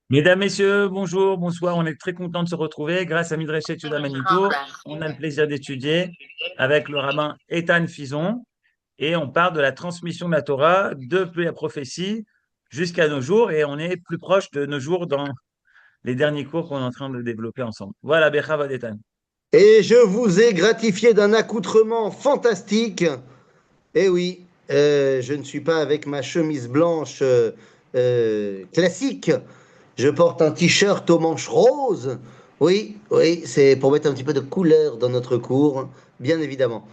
Mesdames, Messieurs, bonjour, bonsoir. On est très content de se retrouver. Grâce à Midrashet Yehuda Manito, on a le plaisir d'étudier avec le rabbin Ethan Fison et on parle de la transmission de la Torah depuis la prophétie jusqu'à nos jours et on est plus proche de nos jours dans les derniers cours qu'on est en train de développer ensemble. Voilà, Bechavad Ethan. Et je vous ai gratifié d'un accoutrement fantastique. Eh oui, je ne suis pas avec ma chemise blanche classique. Je porte un t-shirt aux manches roses. Oui, oui, c'est pour mettre un petit peu de couleur dans notre cours, bien évidemment.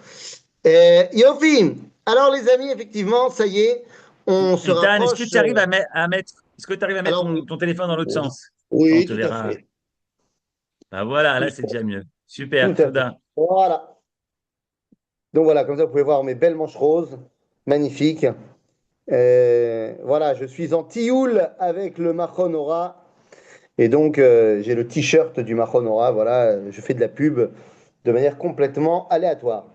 Yofi, alors les amis, effectivement, ça y est, on se Ethan, est-ce que rapproche. tu arrives à mettre, est-ce que tu arrives à mettre Alors ton, oui, ton téléphone dans l'autre oui, sens? Enfin, on oui, te tout à verra. fait. Ben voilà, Tout, là, c'est déjà mieux. tout Super, à fait. Toda. Voilà. Donc voilà, comme ça, vous pouvez voir mes belles manches roses, magnifiques. Voilà, je suis en tioul avec le Mahonora. Et donc, j'ai le t-shirt du Mahonora. Voilà, je fais de la pub de manière complètement aléatoire.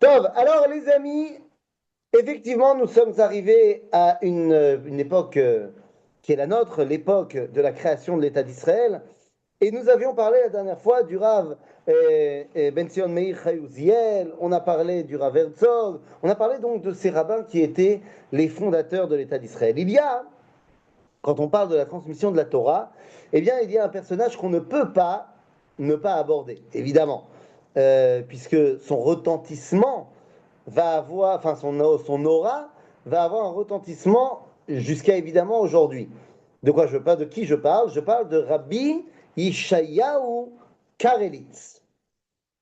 Tov, alors les amis, effectivement, nous sommes arrivés à une époque qui est la nôtre, l'époque de la création de l'État d'Israël. Et nous avions parlé la dernière fois du Rav Ben Zion Meir Chayouziel, on a parlé du Rav Herzog, on a parlé donc de ces rabbins qui étaient les fondateurs de l'État d'Israël. Il y a, quand on parle de la transmission de la Torah, eh bien, il y a un personnage qu'on ne peut pas ne pas aborder, évidemment, puisque son retentissement va avoir, enfin son aura va avoir un retentissement jusqu'à évidemment aujourd'hui. De quoi je parle, de qui je parle? Je parle de Rabbi Ishayahu Karelitz.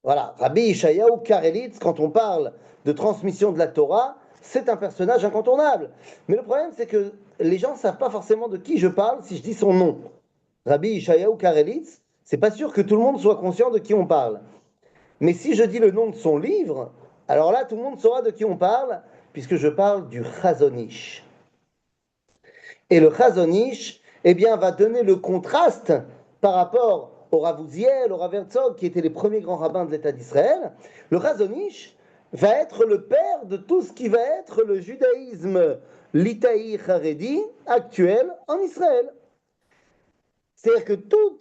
Voilà, Rabbi Ishayahu Karelitz, quand on parle de transmission de la Torah, c'est un personnage incontournable. Mais le problème, c'est que les gens ne savent pas forcément de qui je parle si je dis son nom. Rabbi Ishayahu Karelitz, c'est pas sûr que tout le monde soit conscient de qui on parle. Mais si je dis le nom de son livre, alors là, tout le monde saura de qui on parle, puisque je parle du Chazonish. Et le Chazonish, eh bien, va donner le contraste par rapport au Rav Uziel, au Rav Herzog, qui étaient les premiers grands rabbins de l'État d'Israël. Le Chazonish va être le père de tout ce qui va être le judaïsme l'Itaï Haredi actuel en Israël. C'est-à-dire que tout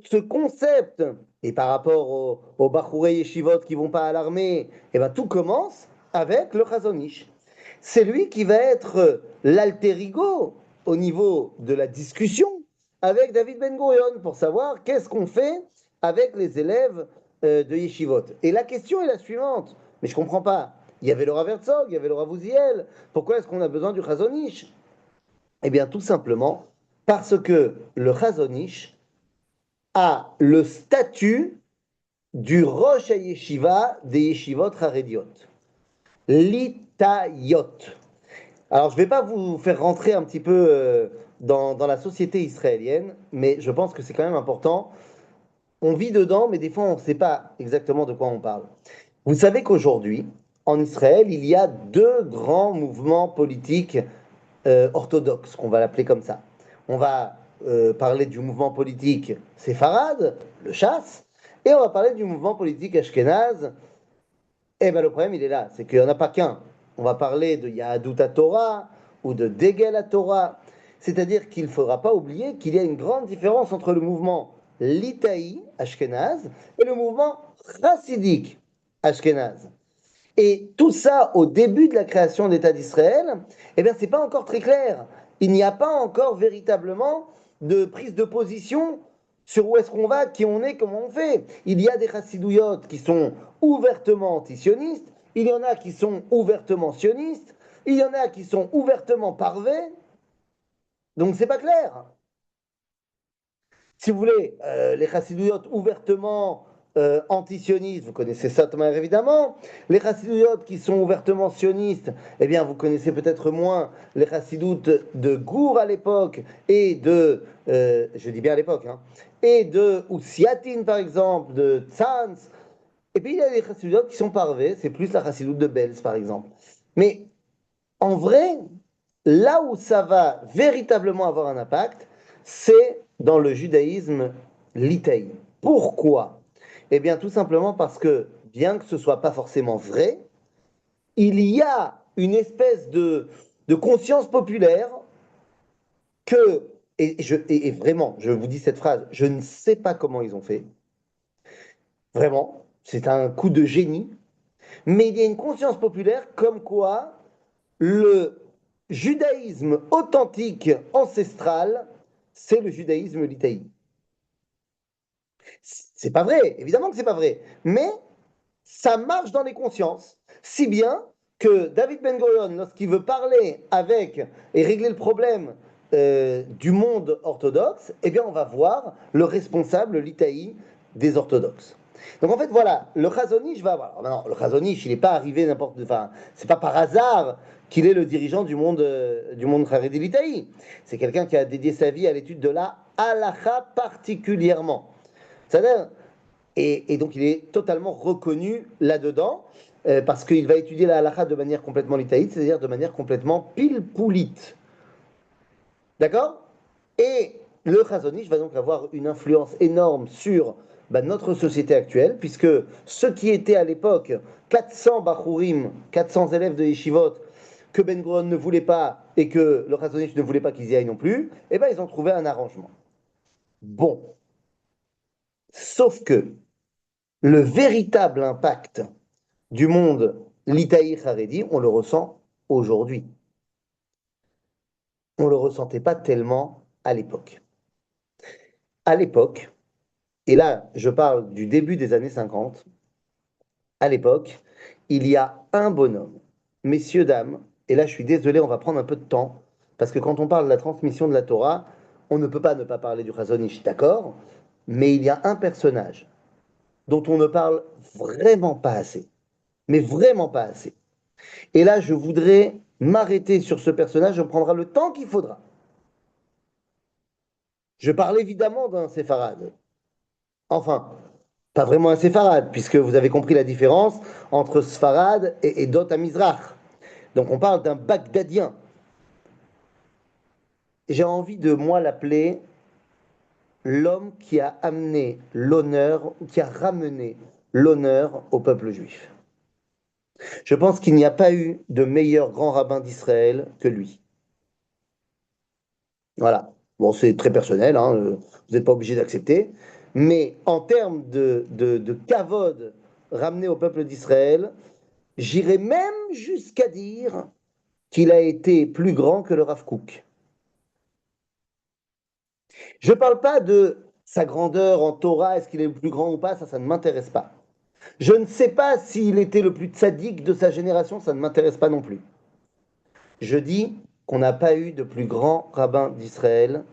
ce concept, et par rapport aux Bachourei Yeshivot qui vont pas à l'armée, et ben tout commence avec le Chazonish. C'est lui qui va être l'alter ego au niveau de la discussion avec David Ben Gurion pour savoir qu'est-ce qu'on fait avec les élèves de Yeshivot. Et la question est la suivante, mais je comprends pas. Il y avait le Rav Herzog, il y avait le Rav Uziel. Pourquoi est-ce qu'on a besoin du Chazonish? Eh bien, tout simplement parce que le Chazonish a le statut du Rosh Yeshiva des Yeshivot Harediot, l'Itayot. Alors, je ne vais pas vous faire rentrer un petit peu dans la société israélienne, mais je pense que c'est quand même important. On vit dedans, mais des fois, on ne sait pas exactement de quoi on parle. Vous savez qu'aujourd'hui, en Israël, il y a deux grands mouvements politiques orthodoxes, qu'on va l'appeler comme ça. On va parler du mouvement politique séfarade, le chasse, et on va parler du mouvement politique ashkénaze. Eh bien, le problème, il est là, c'est qu'il n'y en a pas qu'un. On va parler de Yahadut Torah ou de Degel Torah. C'est-à-dire qu'il ne faudra pas oublier qu'il y a une grande différence entre le mouvement Litaï, ashkénaze, et le mouvement chassidique, ashkénaze. Et tout ça, au début de la création de l'État d'Israël, eh bien, c'est pas encore très clair. Il n'y a pas encore véritablement de prise de position sur où est-ce qu'on va, qui on est, comment on fait. Il y a des chassidouillotes qui sont ouvertement antisionistes, il y en a qui sont ouvertement sionistes, il y en a qui sont ouvertement parvés, donc c'est pas clair. Si vous voulez, les chassidouillotes ouvertement anti-sionistes, vous connaissez ça Thomas évidemment. Les chassidouillotes qui sont ouvertement sionistes, eh bien vous connaissez peut-être moins les chassidoutes de Gour à l'époque et de, je dis bien à l'époque, hein, et de Oussiatine par exemple, de Tzantz. Et puis il y a les chassidouillotes qui sont parvées, c'est plus la chassidoute de Belz par exemple. Mais en vrai, là où ça va véritablement avoir un impact, c'est dans le judaïsme litaï. Pourquoi? Eh bien, tout simplement parce que, bien que ce ne soit pas forcément vrai, il y a une espèce de conscience populaire que, Et vraiment, je vous dis cette phrase, je ne sais pas comment ils ont fait. Vraiment, c'est un coup de génie. Mais il y a une conscience populaire comme quoi le judaïsme authentique, ancestral, c'est le judaïsme litaï. C'est pas vrai, évidemment que c'est pas vrai, mais ça marche dans les consciences, si bien que David Ben-Gurion, lorsqu'il veut parler avec et régler le problème du monde orthodoxe, eh bien on va voir le responsable litaï des orthodoxes. Donc en fait voilà, le Chazon Ish va avoir. Non, le Chazon Ish, il n'est pas arrivé n'importe, enfin c'est pas par hasard qu'il est le dirigeant du monde Haredi litaï. C'est quelqu'un qui a dédié sa vie à l'étude de la halacha particulièrement. C'est-à-dire et donc, il est totalement reconnu là-dedans, parce qu'il va étudier la halakha de manière complètement litaïte, c'est-à-dire de manière complètement pile-poulite. D'accord. Et le Chazon Ish va donc avoir une influence énorme sur notre société actuelle, puisque ceux qui étaient à l'époque 400 Bachurim, 400 élèves de Yeshivot, que Ben Gurion ne voulait pas et que le Chazon Ish ne voulait pas qu'ils y aillent non plus, eh ben, ils ont trouvé un arrangement. Bon. Sauf que le véritable impact du monde l'Itaïr Haredi, on le ressent aujourd'hui. On ne le ressentait pas tellement à l'époque. À l'époque, et là je parle du début des années 50, à l'époque, il y a un bonhomme, messieurs, dames, et là je suis désolé, on va prendre un peu de temps, parce que quand on parle de la transmission de la Torah, on ne peut pas ne pas parler du Chazon Ish, d'accord, mais il y a un personnage dont on ne parle vraiment pas assez, mais vraiment pas assez. Et là, je voudrais m'arrêter sur ce personnage, on prendra le temps qu'il faudra. Je parle évidemment d'un séfarade. Enfin, pas vraiment un séfarade, puisque vous avez compris la différence entre Sfarad et Dot Amizrach. Donc on parle d'un Bagdadien. J'ai envie de, moi, l'appeler l'homme qui a amené l'honneur, qui a ramené l'honneur au peuple juif. Je pense qu'il n'y a pas eu de meilleur grand rabbin d'Israël que lui. Voilà. Bon, c'est très personnel, hein, vous n'êtes pas obligé d'accepter. Mais en termes de kavod ramené au peuple d'Israël, j'irais même jusqu'à dire qu'il a été plus grand que le Rav Kook. Je ne parle pas de sa grandeur en Torah, est-ce qu'il est le plus grand ou pas, ça ne m'intéresse pas. Je ne sais pas s'il était le plus tzaddik de sa génération, ça ne m'intéresse pas non plus. Je dis qu'on n'a pas eu de plus grand rabbin d'Israël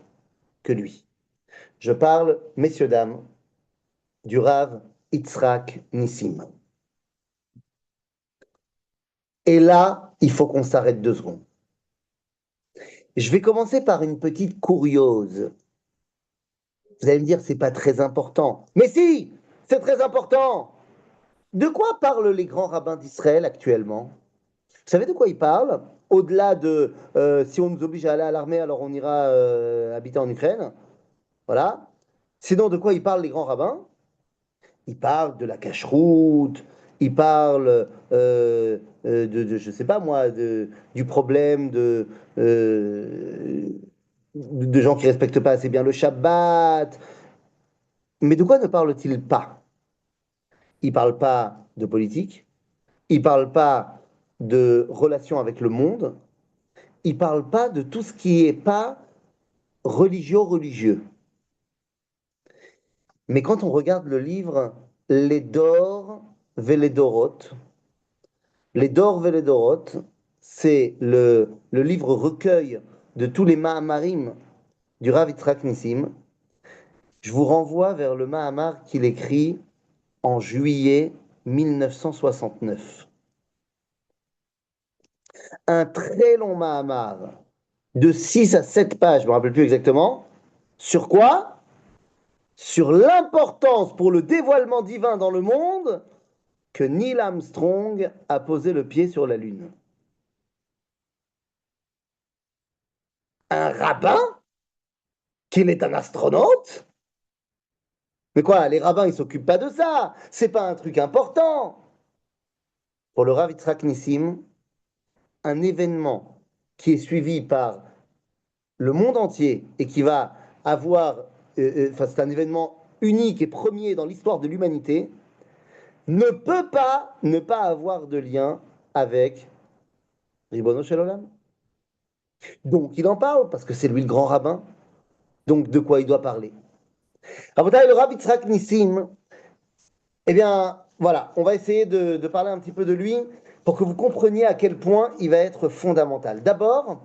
que lui. Je parle, messieurs, dames, du Rav Yitzhak Nissim. Et là, il faut qu'on s'arrête 2 secondes. Je vais commencer par une petite kuriose. Vous allez me dire, c'est pas très important. Mais si, c'est très important. De quoi parlent les grands rabbins d'Israël actuellement? Vous savez de quoi ils parlent? Au-delà de si on nous oblige à aller à l'armée, alors on ira habiter en Ukraine. Voilà. Sinon, de quoi ils parlent les grands rabbins? Il parle de la cache-route, il parle je sais pas moi, du problème de gens qui respectent pas assez bien le Shabbat. Mais de quoi ne parle-t-il pas? Il parle pas de politique, il parle pas de relations avec le monde, il parle pas de tout ce qui est pas religieux. Mais quand on regarde le livre Les Dor Veledorot, les Dor Veledorot, c'est le livre recueil de tous les Mahamarim du Rav Yitzhak Nissim. Je vous renvoie vers le Mahamar qu'il écrit en juillet 1969. Un très long Mahamar de 6 à 7 pages, je ne me rappelle plus exactement. Sur quoi? Sur l'importance pour le dévoilement divin dans le monde que Neil Armstrong a posé le pied sur la Lune. Un rabbin? Qu'il est un astronaute? Mais quoi, les rabbins, ils s'occupent pas de ça. C'est pas un truc important. Pour le Rav Yitzhak Nissim, un événement qui est suivi par le monde entier et qui va avoir, enfin c'est un événement unique et premier dans l'histoire de l'humanité, ne peut pas ne pas avoir de lien avec Ribono Shel Olam. Donc il en parle parce que c'est lui le grand rabbin. Donc de quoi il doit parler? Rabotai, le Rav Yitzhak Nissim, eh bien voilà, on va essayer de parler un petit peu de lui pour que vous compreniez à quel point il va être fondamental. D'abord,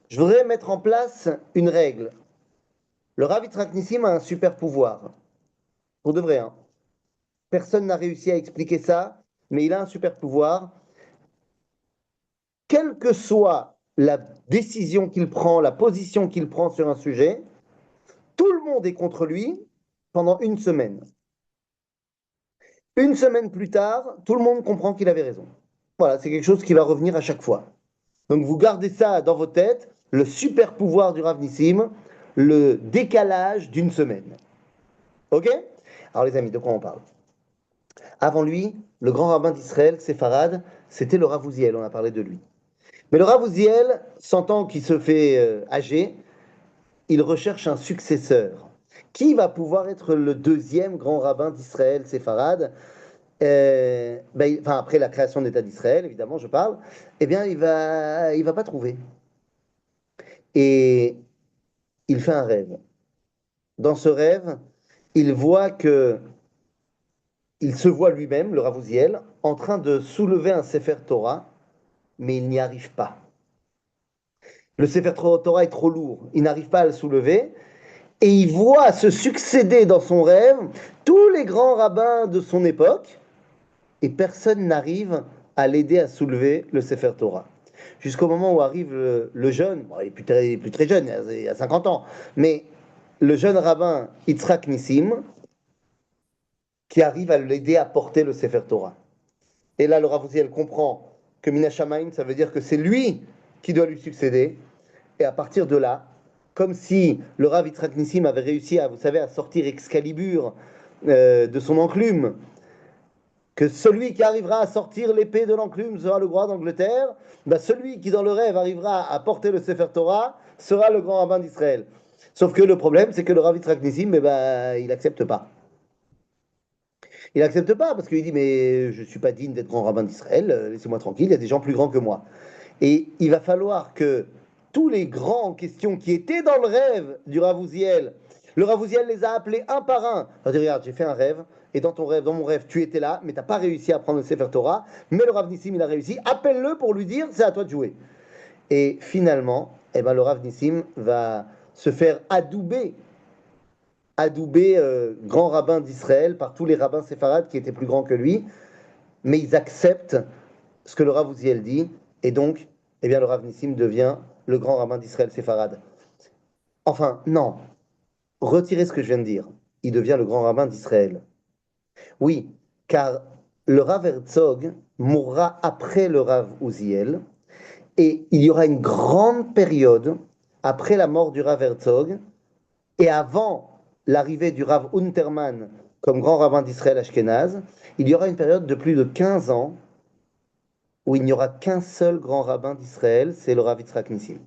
je voudrais mettre en place une règle. Le Rav Yitzhak Nissim a un super pouvoir. Pour de vrai, hein. Personne n'a réussi à expliquer ça, mais il a un super pouvoir. Quelle que soit la décision qu'il prend, la position qu'il prend sur un sujet, tout le monde est contre lui pendant une semaine. Une semaine plus tard, tout le monde comprend qu'il avait raison. Voilà, c'est quelque chose qui va revenir à chaque fois. Donc vous gardez ça dans vos têtes, le super pouvoir du Rav Nissim, le décalage d'une semaine. Ok? Alors les amis, de quoi on parle? Avant lui, le grand rabbin d'Israël, Séfarad, c'était le Rav Uziel, on a parlé de lui. Mais le Rav Uziel, sentant qu'il se fait âgé, il recherche un successeur. Qui va pouvoir être le deuxième grand rabbin d'Israël, Séfarad enfin, après la création de l'État d'Israël, évidemment, je parle. Eh bien, il va pas trouver. Et il fait un rêve. Dans ce rêve, il voit que il se voit lui-même, le Rav Uziel, en train de soulever un Sefer Torah, mais il n'y arrive pas. Le Sefer Torah est trop lourd, il n'arrive pas à le soulever, et il voit se succéder dans son rêve tous les grands rabbins de son époque, et personne n'arrive à l'aider à soulever le Sefer Torah. Jusqu'au moment où arrive le jeune, bon, il est plus très jeune, il a 50 ans, mais le jeune rabbin Yitzhak Nissim, qui arrive à l'aider à porter le Sefer Torah. Et là, le Rav Uziel comprend que Mina Shamayim, ça veut dire que c'est lui qui doit lui succéder. Et à partir de là, comme si le Rav Yitzhak Nissim avait réussi à, vous savez, à sortir Excalibur de son enclume, que celui qui arrivera à sortir l'épée de l'enclume sera le roi d'Angleterre, ben celui qui dans le rêve arrivera à porter le Sefer Torah sera le grand rabbin d'Israël. Sauf que le problème, c'est que le Rav Yitzhak Nissim, eh ben, il n'accepte pas. Il n'accepte pas parce qu'il dit mais je ne suis pas digne d'être grand rabbin d'Israël, laissez-moi tranquille, il y a des gens plus grands que moi. Et il va falloir que tous les grands en question qui étaient dans le rêve du Rav Uziel, le Rav Uziel les a appelés un par un. Il a dit regarde, j'ai fait un rêve, et dans ton rêve, dans mon rêve, tu étais là, mais tu n'as pas réussi à prendre le Sefer Torah, mais le Rav Nissim, il a réussi, appelle-le pour lui dire c'est à toi de jouer. Et finalement, eh ben, le Rav Nissim va se faire adouber grand rabbin d'Israël par tous les rabbins séfarades qui étaient plus grands que lui, mais ils acceptent ce que le Rav Uziel dit, et donc, eh bien, le Rav Nissim devient le grand rabbin d'Israël séfarade. Enfin, non, retirez ce que je viens de dire. Il devient le grand rabbin d'Israël. Oui, car le Rav Herzog mourra après le Rav Uziel, et il y aura une grande période après la mort du Rav Herzog et avant l'arrivée du Rav Unterman comme grand rabbin d'Israël Ashkenaz, il y aura une période de plus de 15 ans où il n'y aura qu'un seul grand rabbin d'Israël, c'est le Rav Yitzhak Nissim.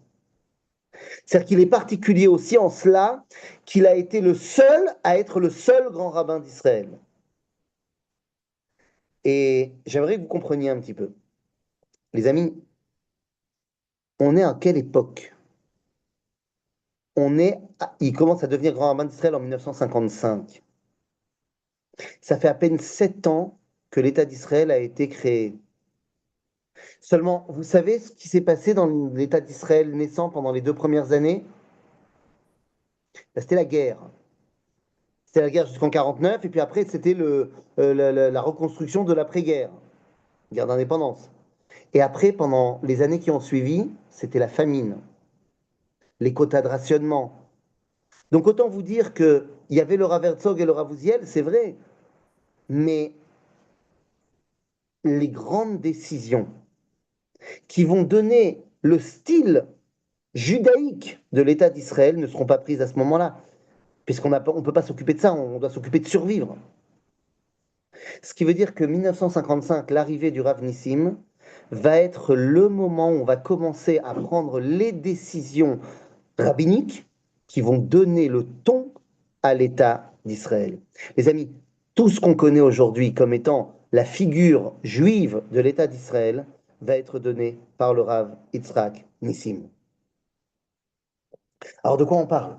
C'est-à-dire qu'il est particulier aussi en cela qu'il a été le seul à être le seul grand rabbin d'Israël. Et j'aimerais que vous compreniez un petit peu. Les amis, on est à quelle époque? Il commence à devenir grand rabbin d'Israël en 1955. Ça fait à peine 7 ans que l'État d'Israël a été créé. Seulement, vous savez ce qui s'est passé dans l'État d'Israël naissant pendant les 2 premières années? C'était la guerre. C'était la guerre jusqu'en 49, et puis après, c'était la reconstruction de l'après-guerre, guerre d'indépendance. Et après, pendant les années qui ont suivi, c'était la famine, les quotas de rationnement. Donc autant vous dire qu'il y avait le Rav Herzog et le Rav Uziel, c'est vrai, mais les grandes décisions qui vont donner le style judaïque de l'État d'Israël ne seront pas prises à ce moment-là, puisqu'on ne peut pas s'occuper de ça, on doit s'occuper de survivre. Ce qui veut dire que 1955, l'arrivée du Rav Nissim, va être le moment où on va commencer à prendre les décisions rabbiniques qui vont donner le ton à l'État d'Israël. Les amis, tout ce qu'on connaît aujourd'hui comme étant la figure juive de l'État d'Israël va être donné par le Rav Yitzhak Nissim. Alors de quoi on parle?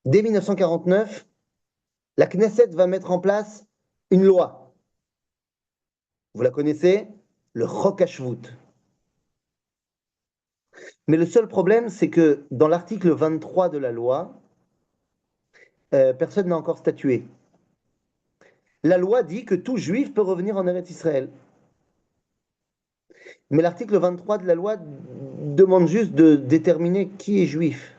Dès 1949, la Knesset va mettre en place une loi. Vous la connaissez? Le Chok HaShvut. Mais le seul problème, c'est que dans l'article 23 de la loi, personne n'a encore statué. La loi dit que tout juif peut revenir en Eretz Israël. Mais l'article 23 de la loi demande juste de déterminer qui est juif.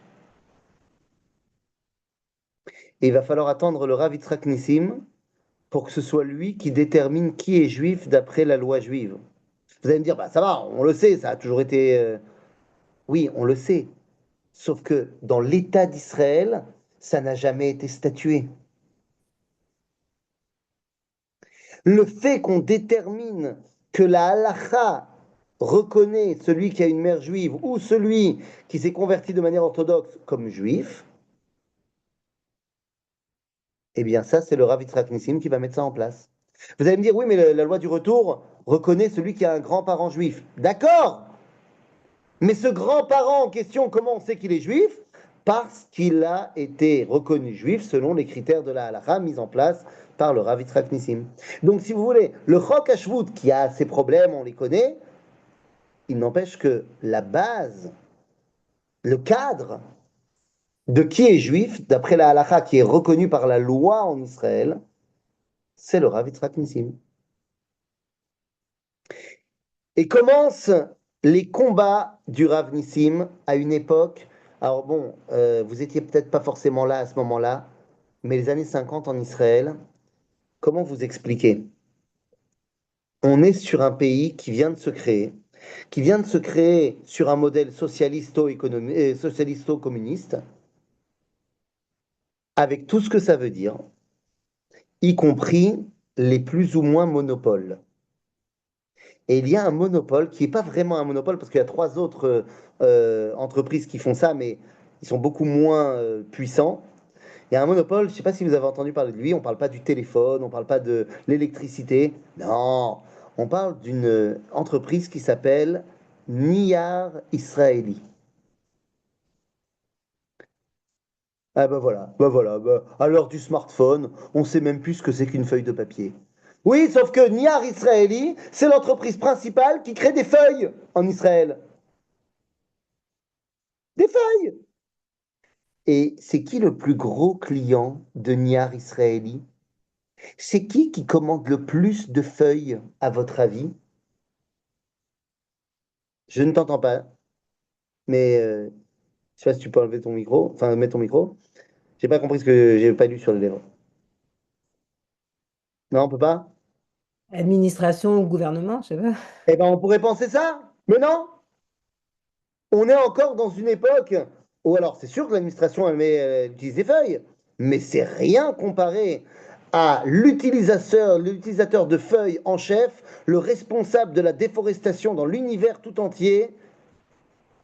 Et il va falloir attendre le Rav Yitzhak Nissim pour que ce soit lui qui détermine qui est juif d'après la loi juive. Vous allez me dire, bah ça va, on le sait, ça a toujours été... Oui, on le sait. Sauf que dans l'État d'Israël, ça n'a jamais été statué. Le fait qu'on détermine que la halacha reconnaît celui qui a une mère juive ou celui qui s'est converti de manière orthodoxe comme juif, eh bien ça, c'est le Rav Yitzhak Nissim qui va mettre ça en place. Vous allez me dire, oui, mais la loi du retour reconnaît celui qui a un grand-parent juif. D'accord, mais ce grand-parent en question, comment on sait qu'il est juif? Parce qu'il a été reconnu juif selon les critères de la halakha mis en place par le Rav Yitzhak Nissim. Donc, si vous voulez, le Chok HaShvut, qui a ses problèmes, on les connaît, il n'empêche que la base, le cadre de qui est juif, d'après la halakha qui est reconnu par la loi en Israël, c'est le Rav Yitzhak Nissim. Et commencent les combats du Rav Nissim à une époque. Alors bon, vous étiez peut-être pas forcément là à ce moment-là, mais les années 50 en Israël, comment vous expliquer? On est sur un pays qui vient de se créer sur un modèle socialisto-communiste, avec tout ce que ça veut dire, y compris les plus ou moins monopoles. Et il y a un monopole qui n'est pas vraiment un monopole, parce qu'il y a trois autres entreprises qui font ça, mais ils sont beaucoup moins puissants. Il y a un monopole, je ne sais pas si vous avez entendu parler de lui, on ne parle pas du téléphone, on ne parle pas de l'électricité. Non, on parle d'une entreprise qui s'appelle Niyar Israeli. Ah bah voilà, bah, à l'heure du smartphone, on sait même plus ce que c'est qu'une feuille de papier. Oui, sauf que Niyar Israeli, c'est l'entreprise principale qui crée des feuilles en Israël. Des feuilles! Et c'est qui le plus gros client de Niyar Israeli? C'est qui commande le plus de feuilles, à votre avis? Je ne t'entends pas, mais je sais pas si tu peux enlever ton micro, enfin mettre ton micro. J'ai pas compris ce que j'ai pas lu sur les lèvres. Non, on peut pas? Administration ou gouvernement, je sais pas. Eh ben, on pourrait penser ça, mais non! On est encore dans une époque où, alors, c'est sûr que l'administration elle utilise des feuilles, mais c'est rien comparé à l'utilisateur de feuilles en chef, le responsable de la déforestation dans l'univers tout entier,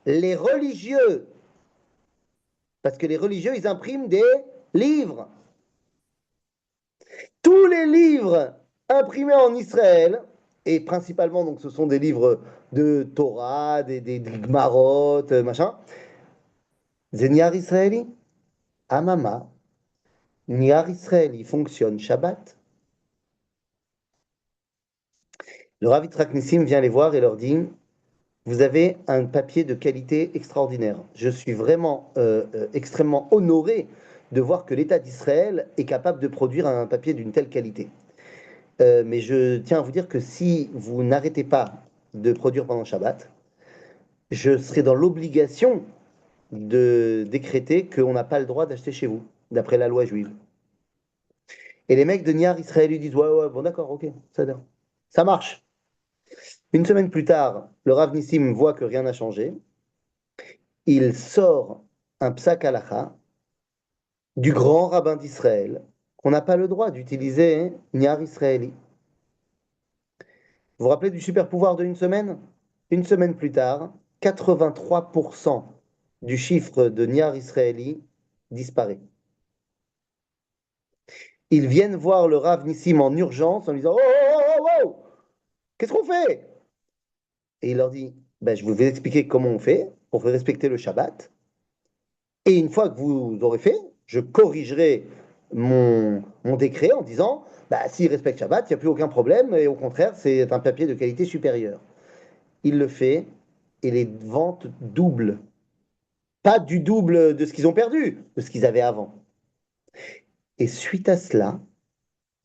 les religieux. Parce que les religieux, ils impriment des livres. Tous les livres imprimés en Israël, et principalement, donc, ce sont des livres de Torah, des Gmarot, machin, Zeniar Israéli, Amama, Niar Israéli fonctionne Shabbat. Le Rav Yitzhak Nissim vient les voir et leur dit, vous avez un papier de qualité extraordinaire. Je suis vraiment extrêmement honoré de voir que l'État d'Israël est capable de produire un papier d'une telle qualité. Mais je tiens à vous dire que si vous n'arrêtez pas de produire pendant Shabbat, je serai dans l'obligation de décréter qu'on n'a pas le droit d'acheter chez vous, d'après la loi juive. Et les mecs de Niar Israël lui disent, ouais, ouais, bon d'accord, ok, ça marche. Une semaine plus tard, le Rav Nissim voit que rien n'a changé. Il sort un psak halacha du grand rabbin d'Israël qu'on n'a pas le droit d'utiliser Niar Israéli. Vous vous rappelez du super pouvoir de une semaine? Une semaine plus tard, 83% du chiffre de Niar Israéli disparaît. Ils viennent voir le Rav Nissim en urgence en lui disant oh, oh, oh, oh, oh, qu'est-ce qu'on fait? Et il leur dit ben, je vais vous expliquer comment on fait pour respecter le Shabbat. Et une fois que vous aurez fait, je corrigerai mon décret en disant bah, s'il respecte Shabbat, il n'y a plus aucun problème, et au contraire, c'est un papier de qualité supérieure. Il le fait et les ventes doublent. Pas du double de ce qu'ils ont perdu, de ce qu'ils avaient avant. Et suite à cela,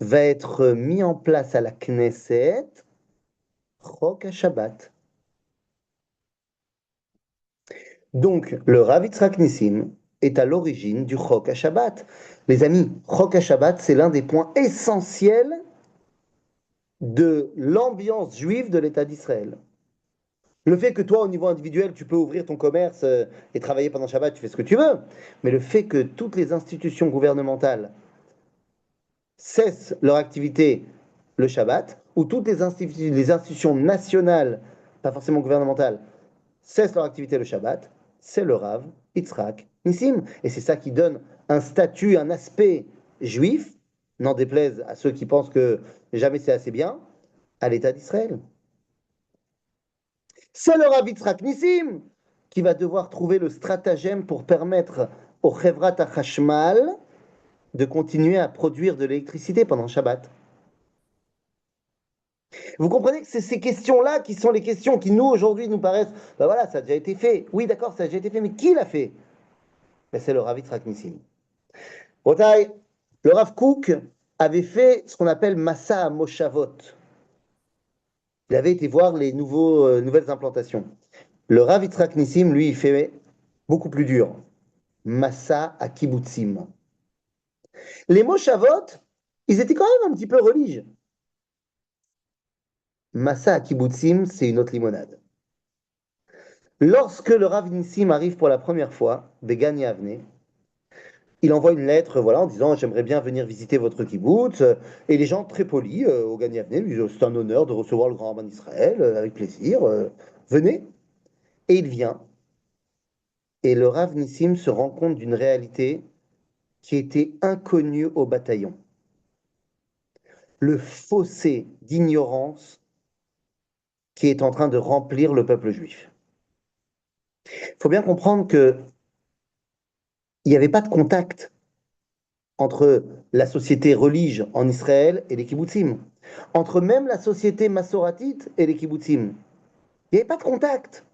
va être mis en place à la Knesset Chok HaShabbat. Donc, le Rav Yitzhak Nissim est à l'origine du Chok HaShabbat. Les amis, Chok HaShabbat, c'est l'un des points essentiels de l'ambiance juive de l'État d'Israël. Le fait que toi, au niveau individuel, tu peux ouvrir ton commerce et travailler pendant Shabbat, tu fais ce que tu veux, mais le fait que toutes les institutions gouvernementales cessent leur activité le Shabbat, ou toutes les institutions nationales, pas forcément gouvernementales, cessent leur activité le Shabbat, c'est le Rav Yitzhak Nissim. Et c'est ça qui donne un statut, un aspect juif, n'en déplaise à ceux qui pensent que jamais c'est assez bien, à l'État d'Israël. C'est le Rav Yitzhak Nissim qui va devoir trouver le stratagème pour permettre au Chevrat HaChashmal de continuer à produire de l'électricité pendant Shabbat. Vous comprenez que c'est ces questions-là qui sont les questions qui, nous, aujourd'hui, nous paraissent, ben voilà, ça a déjà été fait. Oui, d'accord, ça a déjà été fait, mais qui l'a fait? Ben, c'est le Rav Yitzhak Nissim. Botaï, le Rav Kook avait fait ce qu'on appelle Massa à Moshavot. Il avait été voir les nouvelles implantations. Le Rav Yitzhak Nissim, lui, il fait beaucoup plus dur. Massa à Kibbutzim. Les Moshavot, ils étaient quand même un petit peu religieux. Massa à Kibbutzim, c'est une autre limonade. Lorsque le Rav Nissim arrive pour la première fois, Began Yavne, il envoie une lettre voilà, en disant j'aimerais bien venir visiter votre kibbutz. Et les gens très polis au Gan Yavne lui disent c'est un honneur de recevoir le grand rabbin d'Israël, avec plaisir, venez. Et il vient. Et le Rav Nissim se rend compte d'une réalité qui était inconnue au bataillon. Le fossé d'ignorance qui est en train de remplir le peuple juif. Il faut bien comprendre qu'il n'y avait pas de contact entre la société relige en Israël et les kibbutzim, entre même la société massoratite et les kibbutzim. Il n'y avait pas de contact.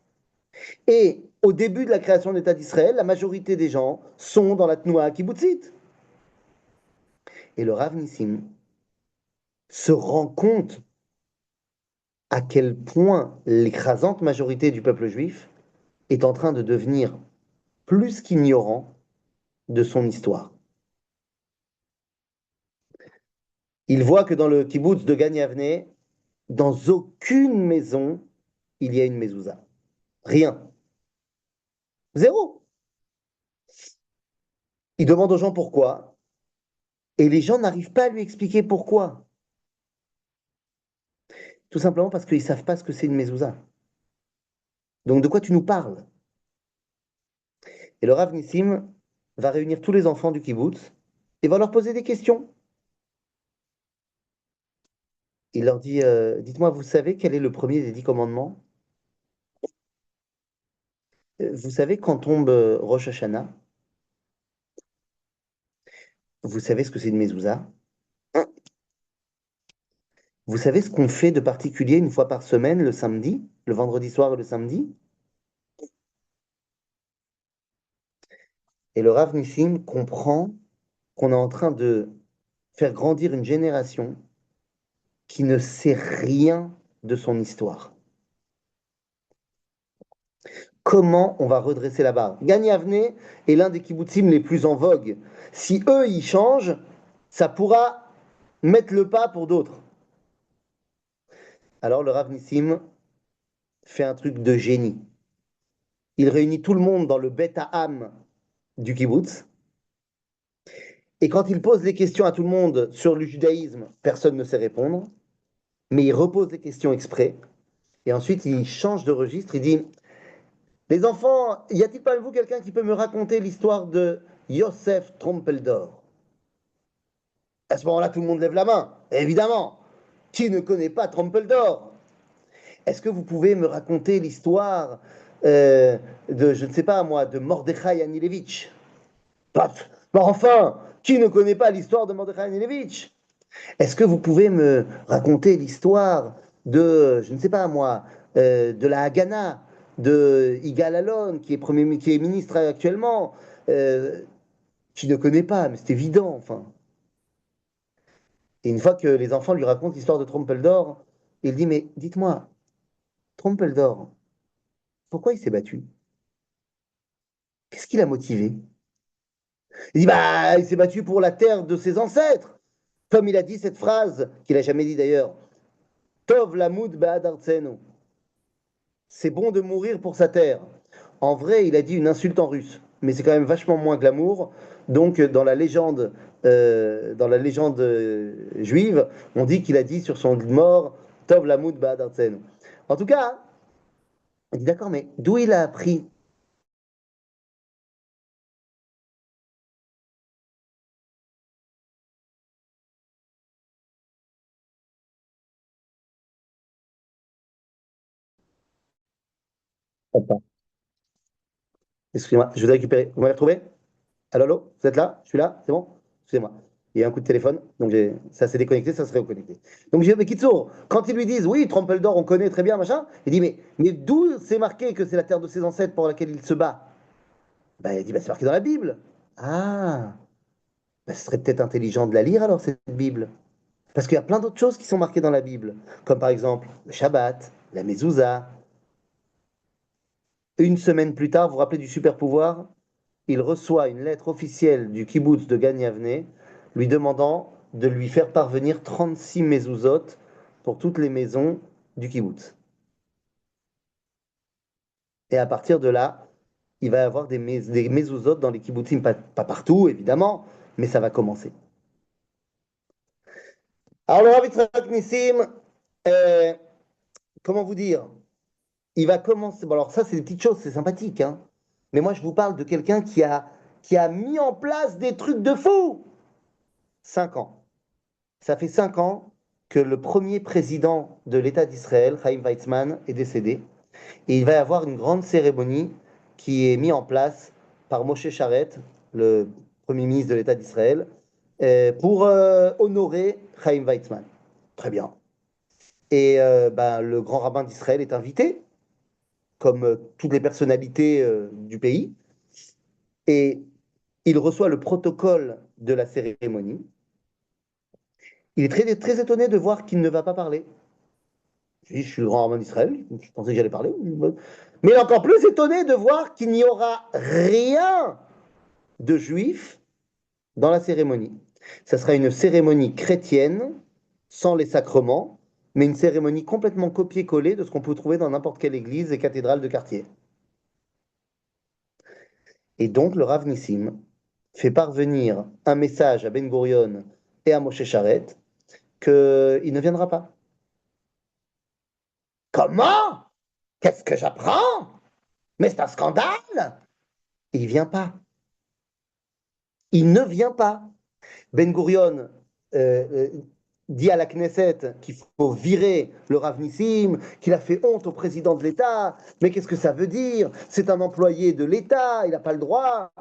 Et au début de la création de l'État d'Israël, la majorité des gens sont dans la Tnoua kibbutzite. Et le Rav Nissim se rend compte à quel point l'écrasante majorité du peuple juif est en train de devenir plus qu'ignorant de son histoire. Il voit que dans le kibbutz de Gan Yavne, dans aucune maison, il y a une mezouza. Rien. Zéro. Il demande aux gens pourquoi, et les gens n'arrivent pas à lui expliquer pourquoi. Tout simplement parce qu'ils ne savent pas ce que c'est une mezouza. Donc de quoi tu nous parles? Et le Rav Nissim va réunir tous les enfants du kibbutz et va leur poser des questions. Il leur dit, dites-moi, vous savez quel est le premier des 10 commandements? Vous savez quand tombe Rosh Hashanah? Vous savez ce que c'est une mezouza? Vous savez ce qu'on fait de particulier une fois par semaine, le samedi, le vendredi soir et le samedi? Et le Rav Nissim comprend qu'on est en train de faire grandir une génération qui ne sait rien de son histoire. Comment on va redresser la barre? Gan Yavne est l'un des kibbutzim les plus en vogue. Si eux, ils changent, ça pourra mettre le pas pour d'autres. Alors le Rav Nissim fait un truc de génie. Il réunit tout le monde dans le Bet Ha'am du kibbutz. Et quand il pose des questions à tout le monde sur le judaïsme, personne ne sait répondre. Mais il repose des questions exprès. Et ensuite, il change de registre. Il dit Les enfants, y a-t-il parmi vous quelqu'un qui peut me raconter l'histoire de Yosef Trompeldor? À ce moment-là, tout le monde lève la main, évidemment. Qui ne connaît pas Trompeldor? Est-ce que vous pouvez me raconter l'histoire de, je ne sais pas moi, de Mordechai Anilevitch? Paf. Mais enfin, qui ne connaît pas l'histoire de Mordechai Anilevitch? Est-ce que vous pouvez me raconter l'histoire de, je ne sais pas moi, de la Haganah, de Yigal Allon, qui est ministre actuellement, qui ne connaît pas, mais c'est évident, enfin. Et une fois que les enfants lui racontent l'histoire de Trompeldor, il dit, mais dites-moi, Trompeldor, pourquoi il s'est battu? Qu'est-ce qui l'a motivé? Il dit, bah, il s'est battu pour la terre de ses ancêtres. Comme il a dit cette phrase, qu'il a jamais dit d'ailleurs, Tov lamud ba'ad artsenu. C'est bon de mourir pour sa terre. En vrai, il a dit une insulte en russe, mais c'est quand même vachement moins glamour. Donc, dans la légende juive, on dit qu'il a dit sur son mort, Tov lamud ba'ad artsenu. En tout cas, on dit d'accord, mais d'où il a appris? Excusez-moi, je vais récupérer. Vous m'avez retrouvé? Allô, allô? Vous êtes là? Je suis là? C'est bon? Excusez-moi. Il y a un coup de téléphone, donc ça s'est déconnecté, ça serait reconnecté. Donc j'ai mais Kitsour, quand ils lui disent oui, Trompeldor, on connaît très bien, machin, il dit mais d'où c'est marqué que c'est la terre de ses ancêtres pour laquelle il se bat? Ben, il dit bah, c'est marqué dans la Bible. Ah, ben, ce serait peut-être intelligent de la lire alors, cette Bible. Parce qu'il y a plein d'autres choses qui sont marquées dans la Bible, comme par exemple le Shabbat, la Mezouza. Une semaine plus tard, vous vous rappelez du super pouvoir? Il reçoit une lettre officielle du kibbutz de Gagnavne lui demandant de lui faire parvenir 36 mezuzot pour toutes les maisons du kibbutz. Et à partir de là, il va y avoir des mezuzot dans les kibbutzim, pas partout évidemment, mais ça va commencer. Alors le Rav Yitzhak Nissim, euh, comment vous dire? Il va commencer. Bon, alors ça, c'est des petites choses, c'est sympathique, hein. Mais moi, je vous parle de quelqu'un qui a mis en place des trucs de fou. 5 ans. Ça fait 5 ans que le premier président de l'État d'Israël, Chaim Weizmann, est décédé. Et il va y avoir une grande cérémonie qui est mise en place par Moshe Charet, le premier ministre de l'État d'Israël, pour honorer Chaim Weizmann. Très bien. Et ben, le grand rabbin d'Israël est invité, comme toutes les personnalités du pays. Et il reçoit le protocole de la cérémonie. Il est très, très étonné de voir qu'il ne va pas parler. Je suis le grand rabbin d'Israël, je pensais que j'allais parler. Mais encore plus étonné de voir qu'il n'y aura rien de juif dans la cérémonie. Ça sera une cérémonie chrétienne, sans les sacrements, mais une cérémonie complètement copiée-collée de ce qu'on peut trouver dans n'importe quelle église et cathédrale de quartier. Et donc le Rav Nissim fait parvenir un message à Ben Gurion et à Moshe Charet qu'il ne viendra pas. Comment? Qu'est-ce que j'apprends? Mais c'est un scandale! Il vient pas. Il ne vient pas. Ben Gurion dit à la Knesset qu'il faut virer le Rav Nissim, qu'il a fait honte au président de l'État. Mais qu'est-ce que ça veut dire? C'est un employé de l'État, il n'a pas le droit.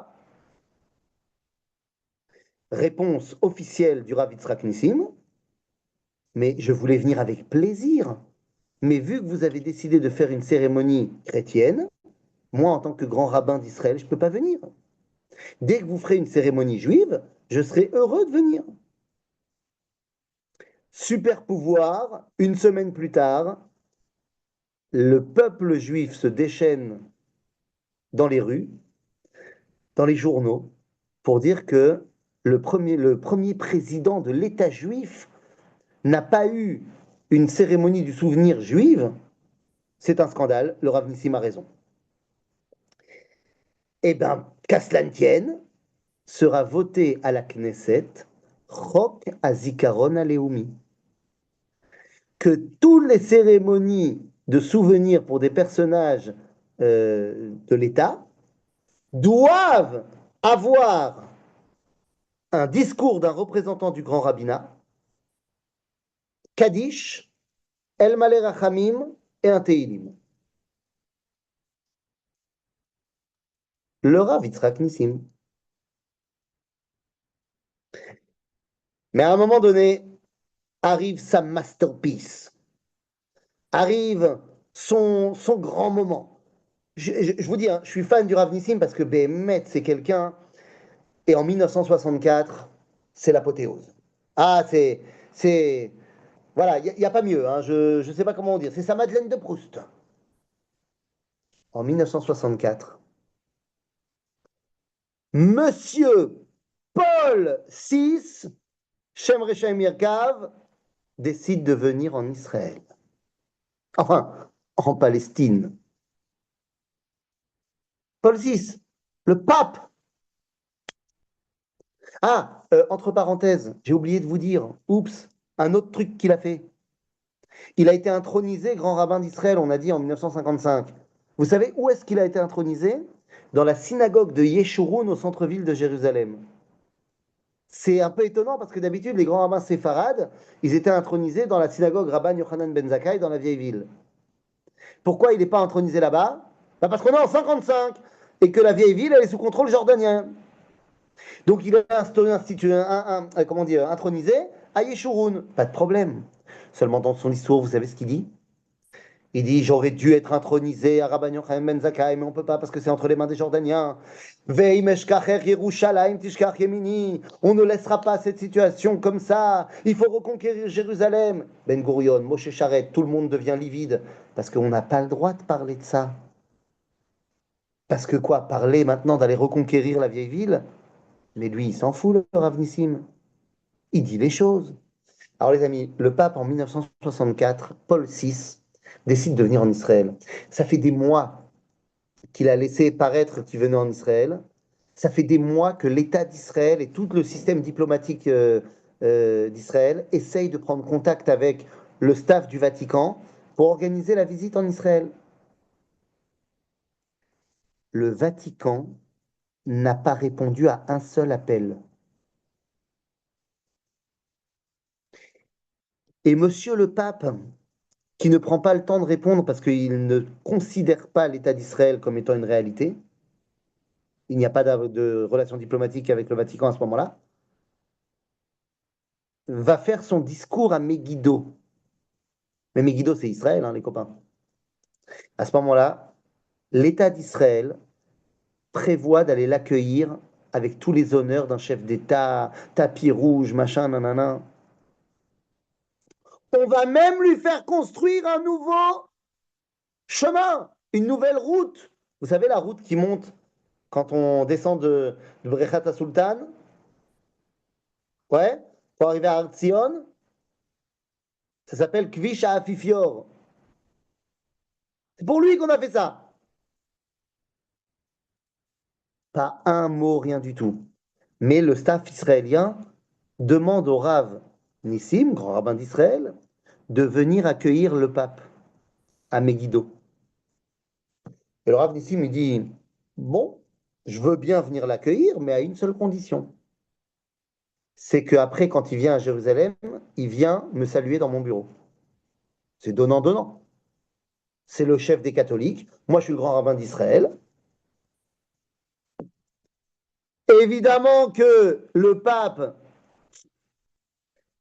Réponse officielle du Rav Yitzhak Nissim, mais je voulais venir avec plaisir. Mais vu que vous avez décidé de faire une cérémonie chrétienne, moi, en tant que grand rabbin d'Israël, je ne peux pas venir. Dès que vous ferez une cérémonie juive, je serai heureux de venir. Super pouvoir, une semaine plus tard, le peuple juif se déchaîne dans les rues, dans les journaux, pour dire que le premier président de l'État juif n'a pas eu une cérémonie du souvenir juive. C'est un scandale, le Rav Nissim a raison. Eh bien, qu'à cela ne tienne, sera voté à la Knesset Chok Azikaron Aleumi, que toutes les cérémonies de souvenirs pour des personnages de l'État doivent avoir un discours d'un représentant du grand rabbinat, Kaddish, El Malé Rachamim et un Teilim. Le Rav Yitzhak Nissim. Mais à un moment donné, arrive sa masterpiece, arrive son grand moment. Je vous dis, hein, je suis fan du Rav Nissim parce que Béhémet, c'est quelqu'un, et en 1964, c'est l'apothéose. Ah, voilà, il n'y a pas mieux, hein, je ne sais pas comment dire, c'est sa Madeleine de Proust. En 1964, Monsieur Paul VI, Shem Rechaim Yerkav, décide de venir en Israël. Enfin, en Palestine. Paul VI, le pape. Ah, entre parenthèses, j'ai oublié de vous dire, oups, un autre truc qu'il a fait. Il a été intronisé grand rabbin d'Israël, on a dit en 1955. Vous savez où est-ce qu'il a été intronisé? Dans la synagogue de Yeshurun au centre-ville de Jérusalem. C'est un peu étonnant parce que d'habitude, les grands rabbins séfarades, ils étaient intronisés dans la synagogue Rabban Yochanan ben Zakkai dans la vieille ville. Pourquoi il n'est pas intronisé là-bas? Bah parce qu'on est en 55 et que la vieille ville, elle est sous contrôle jordanien. Donc il est comment dire, intronisé à Yeshurun. Pas de problème. Seulement dans son histoire, vous savez ce qu'il dit? Il dit, j'aurais dû être intronisé à Rabban Yochanan ben Zakkai, mais on ne peut pas parce que c'est entre les mains des Jordaniens. On ne laissera pas cette situation comme ça. Il faut reconquérir Jérusalem. Ben Gurion, Moshe Charet, tout le monde devient livide parce qu'on n'a pas le droit de parler de ça. Parce que quoi, parler maintenant d'aller reconquérir la vieille ville? Mais lui, il s'en fout, le Rav Nissim. Il dit les choses. Alors les amis, le pape en 1964, Paul VI, décide de venir en Israël. Ça fait des mois qu'il a laissé paraître qu'il venait en Israël. Ça fait des mois que l'État d'Israël et tout le système diplomatique d'Israël essayent de prendre contact avec le staff du Vatican pour organiser la visite en Israël. Le Vatican n'a pas répondu à un seul appel. Et monsieur le pape, qui ne prend pas le temps de répondre parce qu'il ne considère pas l'État d'Israël comme étant une réalité, il n'y a pas de relation diplomatique avec le Vatican à ce moment-là, va faire son discours à Megiddo. Mais Megiddo, c'est Israël, hein, les copains. À ce moment-là, l'État d'Israël prévoit d'aller l'accueillir avec tous les honneurs d'un chef d'État, tapis rouge, machin, nanana. On va même lui faire construire un nouveau chemin, une nouvelle route. Vous savez, la route qui monte quand on descend de Brechat Sultan, ouais, pour arriver à Artzion, ça s'appelle Kvish Afifior. C'est pour lui qu'on a fait ça. Pas un mot, rien du tout. Mais le staff israélien demande au Rav Nissim, grand rabbin d'Israël, de venir accueillir le pape à Megiddo. Et le Rav Nissim lui dit, bon, je veux bien venir l'accueillir, mais à une seule condition. C'est qu'après, quand il vient à Jérusalem, il vient me saluer dans mon bureau. C'est donnant-donnant. C'est le chef des catholiques. Moi, je suis le grand rabbin d'Israël. Évidemment que le pape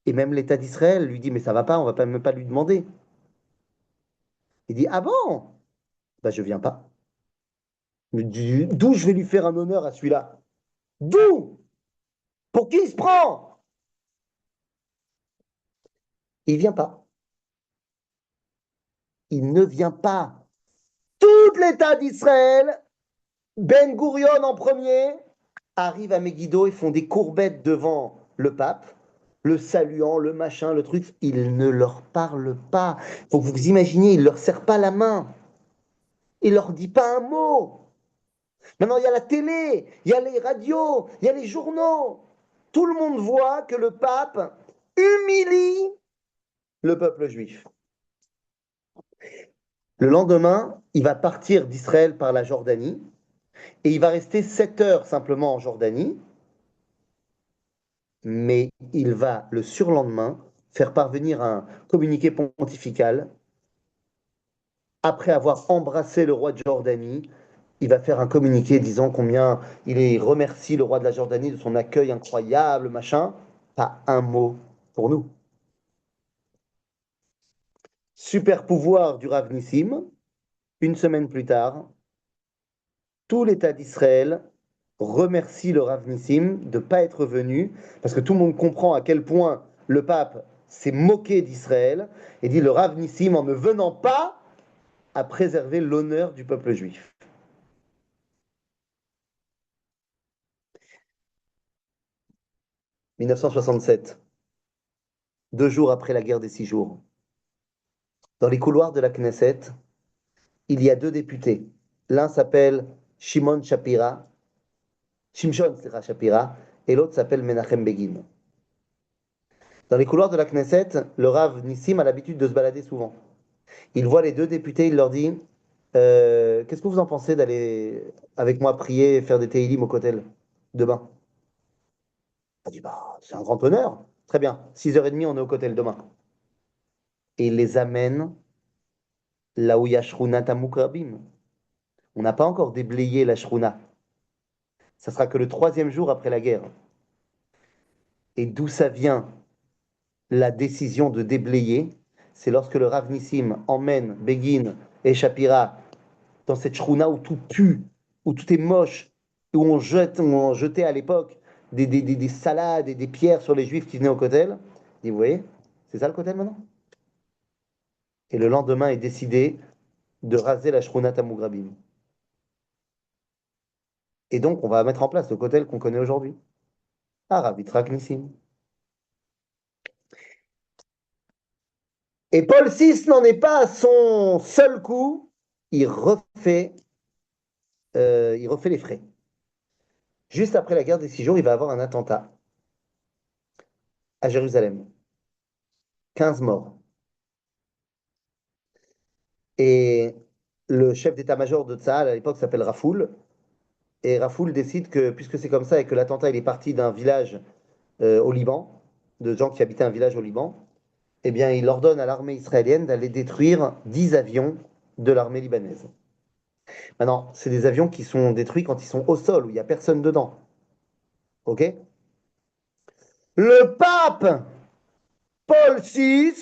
et même l'État d'Israël lui dit, mais ça va pas, on va même pas lui demander. Il dit, ah bon? Ben, je viens pas. D'où je vais lui faire un honneur à celui-là? D'où? Pour qui il se prend? Il vient pas. Il ne vient pas. Tout l'État d'Israël, Ben Gurion en premier, arrive à Megiddo et font des courbettes devant le pape, le saluant, le machin, le truc. Il ne leur parle pas. Faut que vous vous imaginiez, il leur serre pas la main. Il leur dit pas un mot. Maintenant, il y a la télé, il y a les radios, il y a les journaux. Tout le monde voit que le pape humilie le peuple juif. Le lendemain, il va partir d'Israël par la Jordanie et il va rester 7 heures simplement en Jordanie, mais il va le surlendemain faire parvenir un communiqué pontifical. Après avoir embrassé le roi de Jordanie, il va faire un communiqué disant combien remercie le roi de la Jordanie de son accueil incroyable, machin. Pas un mot pour nous. Super pouvoir du Rav Nissim. Une semaine plus tard, tout l'État d'Israël remercie le Rav Nissim de ne pas être venu, parce que tout le monde comprend à quel point le pape s'est moqué d'Israël, et dit le Rav Nissim, en ne venant pas, a préservé l'honneur du peuple juif. « 1967, 2 jours après la guerre des 6 jours, dans les couloirs de la Knesset, il y a 2 députés. L'un s'appelle Shimon Shapira, Shimshon Shapira, et l'autre s'appelle Menachem Begin. Dans les couloirs de la Knesset, le Rav Nissim a l'habitude de se balader souvent. Il voit les 2 députés, il leur dit qu'est-ce que vous en pensez d'aller avec moi prier et faire des Teilim au Kotel demain? Il dit bah, c'est un grand honneur. Très bien, 6h30, on est au Kotel demain. Et il les amène là où il y a Shruna Tamuk Rabim. On n'a pas encore déblayé la Shruna. Ça sera que le 3e jour après la guerre. Et d'où ça vient la décision de déblayer? C'est lorsque le Rav Nissim emmène Begin et Shapira dans cette Shruna où tout pue, où tout est moche, où on jetait à l'époque des salades et des pierres sur les juifs qui venaient au Kotel. Et vous voyez, c'est ça le Kotel maintenant? Et le lendemain est décidé de raser la Shruna Tamugrabim. Et donc, on va mettre en place le Kotel qu'on connaît aujourd'hui. Rav Yitzhak Nissim. Et Paul VI n'en est pas à son seul coup, il refait les frais. Juste après la guerre des 6 jours, il va avoir un attentat à Jérusalem. 15 morts. Et le chef d'état-major de Tsahal à l'époque s'appelle Rafoul. Et Rafoul décide que, puisque c'est comme ça et que l'attentat il est parti d'un village au Liban, de gens qui habitaient un village au Liban, eh bien il ordonne à l'armée israélienne d'aller détruire 10 avions de l'armée libanaise. Maintenant, c'est des avions qui sont détruits quand ils sont au sol, où il n'y a personne dedans. Ok? Le pape Paul VI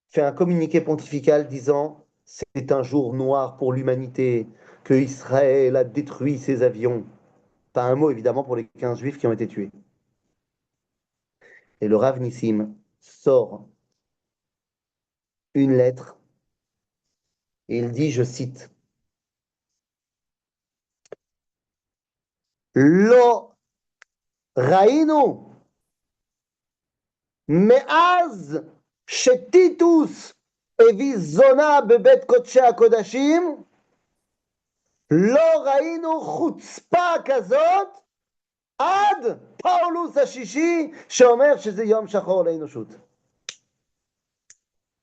fait un communiqué pontifical disant c'est un jour noir pour l'humanité que Israël a détruit ses avions. Pas un mot évidemment pour les 15 juifs qui ont été tués. Et le Rav Nissim sort une lettre et il dit, je cite, Lo raïnu me'az shetitus הביא זונה בבית קודשי הקודשים, לא ראינו חוצפה כזאת עד פאולוס השישי שאומר שזה יום שחור לאנושות.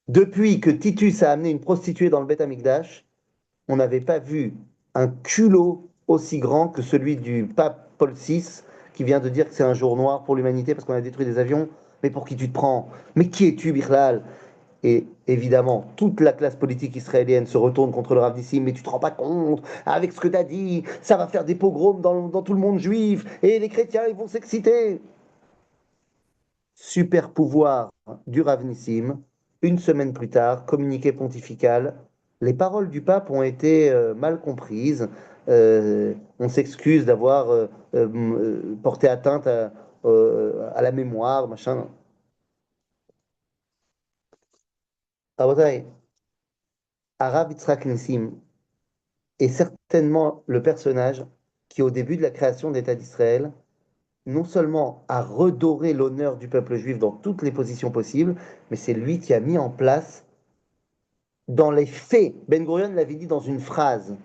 Depuis que Titus a amené une prostituée dans le Beth Amikdash, on n'avait pas vu un culot aussi grand que celui du pape Paul VI qui vient de dire que c'est un jour noir pour l'humanité parce qu'on a détruit des avions. Mais pour qui tu te prends? Mais qui es-tu, Birlal? Et évidemment, toute la classe politique israélienne se retourne contre le Rav Nissim. Mais tu te rends pas compte, avec ce que tu as dit, ça va faire des pogroms dans tout le monde juif, et les chrétiens, ils vont s'exciter. Super pouvoir du Rav Nissim. Une semaine plus tard, communiqué pontifical, les paroles du pape ont été mal comprises. On s'excuse d'avoir porté atteinte à la mémoire, machin. Rabotai, Arav Yitzhak Nissim est certainement le personnage qui, au début de la création de l'État d'Israël, non seulement a redoré l'honneur du peuple juif dans toutes les positions possibles, mais c'est lui qui a mis en place, dans les faits, Ben Gurion l'avait dit dans une phrase,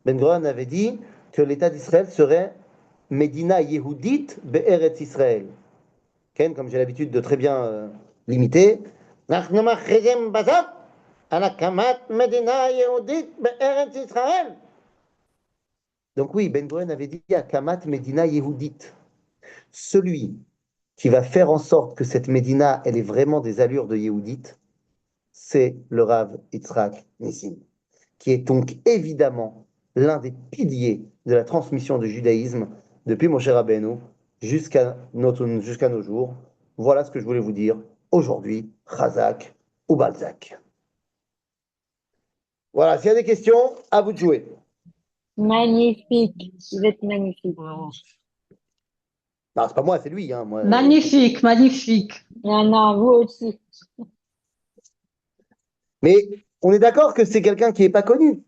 Ben Gurion avait dit que l'État d'Israël serait Medina Yehudit Be'eretz Israël. Ken, comme j'ai l'habitude de très bien l'imiter, על הקמת מדינה יהודית בארץ ישראל. Donc oui, Ben Gurion avait dit Akamat Medina Yehudit. Celui qui va faire en sorte que cette Médina, elle ait vraiment des allures de Yehudite, c'est le Rav Yitzhak Nissim, qui est donc évidemment l'un des piliers de la transmission du judaïsme depuis Moshe Rabbeinu jusqu'à nos jours. Voilà ce que je voulais vous dire aujourd'hui, Chazak ou Balzac. Voilà, s'il y a des questions, à vous de jouer. Magnifique. Vous êtes magnifique. Non, c'est pas moi, c'est lui. Hein, moi, Magnifique, magnifique. Non, non, vous aussi. Mais on est d'accord que c'est quelqu'un qui n'est pas connu.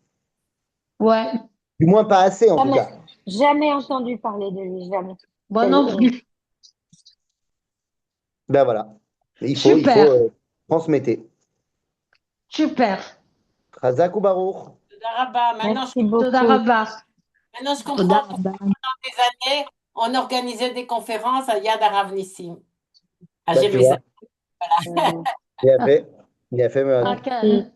Ouais, Du moins pas assez, en tout Jamais, cas. jamais entendu parler de lui, jamais. moi non plus. Ben voilà. Il Super. faut transmettre. Super. Chazak ou Baruch. Toda Maintenant, Merci beaucoup. Toda Rabba. maintenant, je comprends pourquoi pendant des années, on organisait des conférences à Yad Harav Nissim. Ah, Bah, j'ai tu vu ça. vois. Bien fait. Bien fait, madame. Ok.